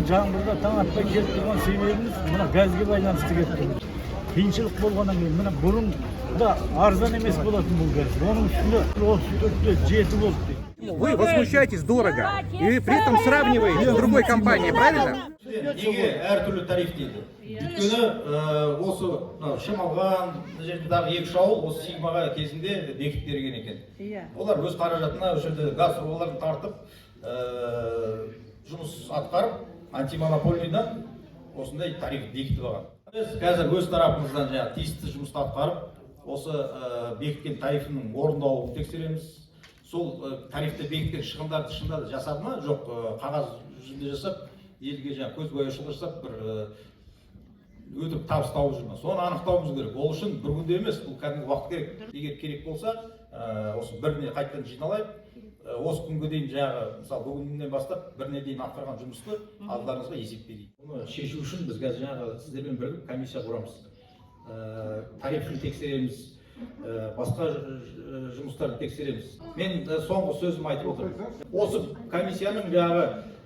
жаңбырда таң атпай келіп тұрған себебіміз мына газге байланысты кетті. Қиыншылық болғаннан кейін мына бұрын да арзан емес болатын бұл газ. Оның үстінде 34-те 7 болды дейді. Вы возмущаетесь дорого и при этом сравниваете с другой компанией, правильно? Неге әртүрлі тариф дейді? Өйткені осы Шамалған жердегі 2-3 ауыл осы Сигмаға кезінде бекітіп берген екен. Олар өз қаражатына осы жерде газ трубаларын тартып, жұмыс атқарып, антимонополийдан осындай тариф бекітіп алған. Біз қазір өз тарапымыздан тиісті жұмысты атқарып, осы бекіткен тарифінің орындалуын тексереміз. Сол тарифті бекіткен шығындарды шынында да жасады ма, жоқ қағаз жүзінде жасап, елге көзбояушылық жасап, бір өтірік табыс тауып жүр ме? Соны анықтауымыз керек. Ол үшін бір күнде емес, бұл кәдімгі уақыт керек. Егер керек болса, осы біріне қайтадан жиналайық. Осы күнге дейін мысалы бүгіннен бастап біріне дейін атқарған жұмысты алдарыңызға есеп берейік. Оны шешу үшін біз қазір сіздермен бірігіп комиссия құрамыз. Тарифін тексереміз, басқа жұмыстарды тексереміз. Мен соңғы сөзім айтып отырмын. Осы комиссияның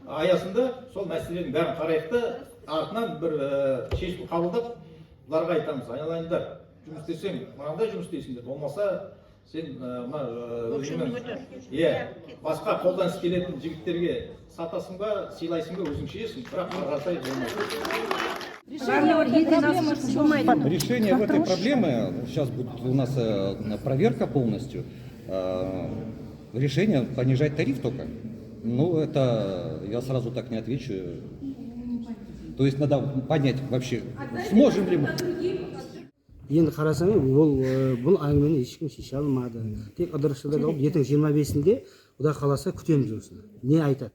аясында сол мәселенің бәрін қарайықты, артынан бір шешім қабылдап, бұларға айтамыз, айналайындар, жұмыс істесең, мынандай жұмыс істейсіңдер, болмаса сен басқа қолданыс келетін жігіттерге сатасың ба, сыйлайсың ба, өзің шешесің, бірақ қарасай Решение в этой проблемы, сейчас будет у нас проверка полностью, решение понижать тариф только. Ну, это я сразу так не отвечу. То есть надо понять вообще, сможем ли мы. Енді қарасаң, бұл әңгімені ешкім шеше алмады. Тек ыдырысшылар ертең 25-інде Құдай қаласа күтеміз осыны. Не айтады?